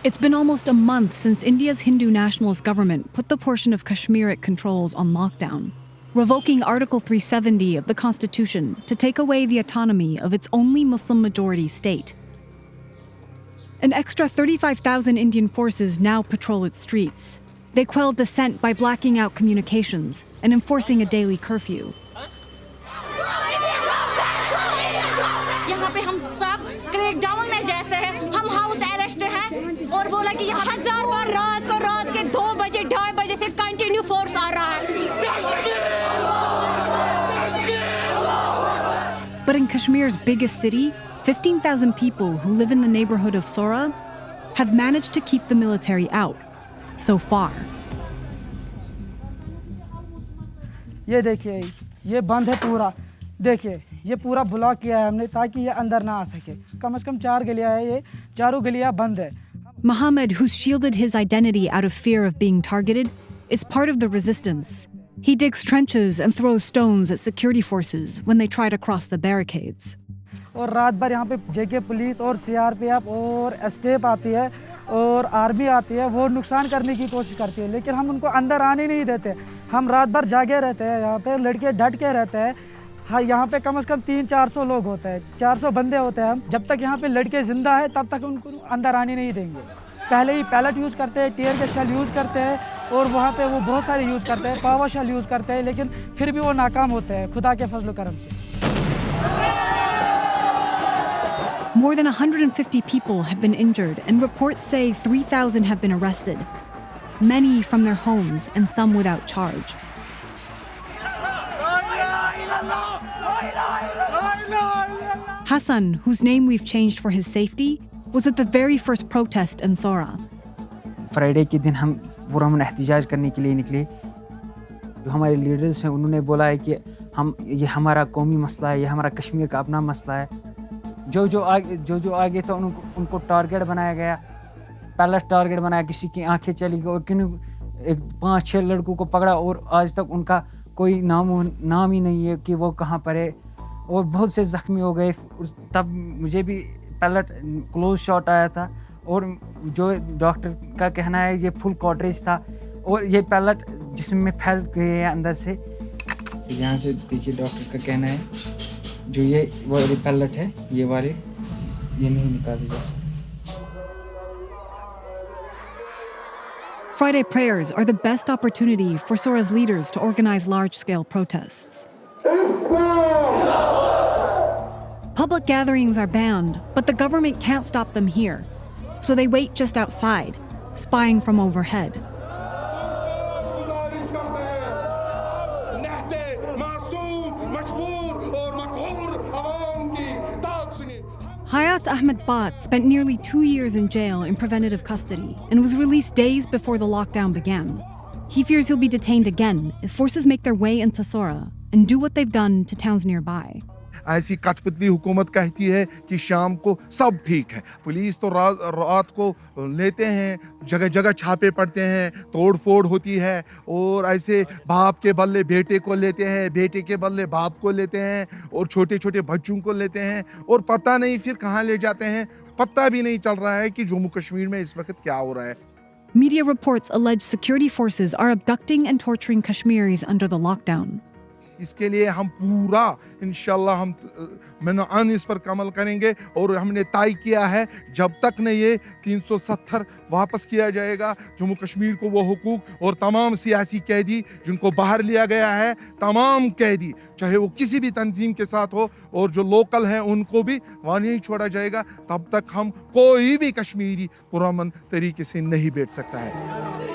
It's been almost a month since India's Hindu nationalist government put the portion of Kashmir it controls on lockdown, revoking Article 370 of the Constitution to take away the autonomy of its only Muslim-majority state. An extra 35,000 Indian forces now patrol its streets. They quell dissent by blacking out communications and enforcing a daily curfew. यहाँ पे हम सब crackdown में जैसे हैं, हम house arrest हैं और बोला कि यहाँ 1000 बार रात के 2 बजे 2:30 बजे से कंटिन्यू फोर्स आ रहा है. But in Kashmir's biggest city, 15,000 people who live in the neighborhood of Sora have managed to keep the military out, so far. ये देखिए, ये बंद है पूरा. देखिए, ये पूरा ब्लॉक किया है हमने ताकि ये अंदर ना आ सके. कम से कम 4 गलियां है, ये चारों गलियां बंद है. Mohammed, who's shielded his identity out of fear of being targeted, is part of the resistance. He digs trenches and throws stones at security forces when they try to cross the barricades. और रात भर यहाँ पे जेके police और CRPF और STF आती है और आर्मी आती है, वो नुकसान करने की कोशिश करती है, लेकिन हम उनको अंदर आने नहीं देते. हम रात भर जागे रहते हैं, यहाँ पे लड़के डट के रहते हैं. हाँ, यहाँ पे कम से कम 300-400 लोग होते हैं, 400 बंदे होते हैं. हम जब तक यहाँ पे लड़के जिंदा है तब तक उनको अंदर आने नहीं देंगे. पहले ही पैलेट यूज़ करते हैं, टीयर के शेल यूज़ करते हैं और वहाँ पे वो बहुत सारे यूज़ करते हैं, पावर शेल यूज़ करते हैं, लेकिन फिर भी वो नाकाम होते हैं खुदा के फजल करम से. More than 150 people have been injured, and reports say 3,000 have been arrested, many from their homes and some without charge. Hassan, whose name we've changed for his safety, was at the very first protest in Sora. Friday के दिन हम पूरा हम एहतजाज करने के लिए निकले. जो हमारे लीडर्स हैं उन्होंने बोला है कि ये हमारा कौमी मसला है, ये हमारा कश्मीर का अपना मसला है. जो आगे था उनको टारगेट बनाया गया, पहला टारगेट बनाया, किसी की आंखें चली गई और किन 5-6 लड़कों को पकड़ा और आज तक उनका कोई नाम ही नहीं है कि वो कहाँ पर है, और बहुत से ज़ख्मी हो गए. तब मुझे भी पहला क्लोज शॉट आया था और जो डॉक्टर का कहना है ये फुल कॉटरेज था और ये पैलेट जिस्म में फैल गए हैं अंदर से. यहाँ से देखिए डॉक्टर का कहना है जो ये वाले पैलेट है, ये वाले ये नहीं निकाले जा सकते. Friday prayers are the best opportunity for Sora's leaders to organize large-scale protests. Public gatherings are banned, but the government can't stop them here. So they wait just outside, spying from overhead. Hayat Ahmed Bhat spent nearly 2 years in jail in preventative custody and was released days before the lockdown began. He fears he'll be detained again if forces make their way into Sora and do what they've done to towns nearby. ऐसी कठपुतली हुकूमत कहती है कि शाम को सब ठीक है. पुलिस तो रात को लेते हैं, जगह जगह छापे पड़ते हैं, तोड़ फोड़ होती है और ऐसे बाप के बदले बेटे को लेते हैं, बेटे के बदले बाप को लेते हैं और छोटे छोटे बच्चों को लेते हैं और पता नहीं फिर कहाँ ले जाते हैं. पता भी नहीं चल रहा है कि जम्मू कश्मीर में इस वक्त क्या हो रहा है. Media reports allege security forces are abducting and torturing Kashmiris under the lockdown. इसके लिए हम पूरा इंशाल्लाह हम मनआन इस पर कमल करेंगे और हमने तय किया है जब तक न ये 370 वापस किया जाएगा जम्मू कश्मीर को वो हुकूक और तमाम सियासी कैदी जिनको बाहर लिया गया है, तमाम कैदी चाहे वो किसी भी तंजीम के साथ हो और जो लोकल हैं उनको भी वहाँ नहीं छोड़ा जाएगा. तब तक हम कोई भी कश्मीरी पुरअमन तरीके से नहीं बैठ सकता है.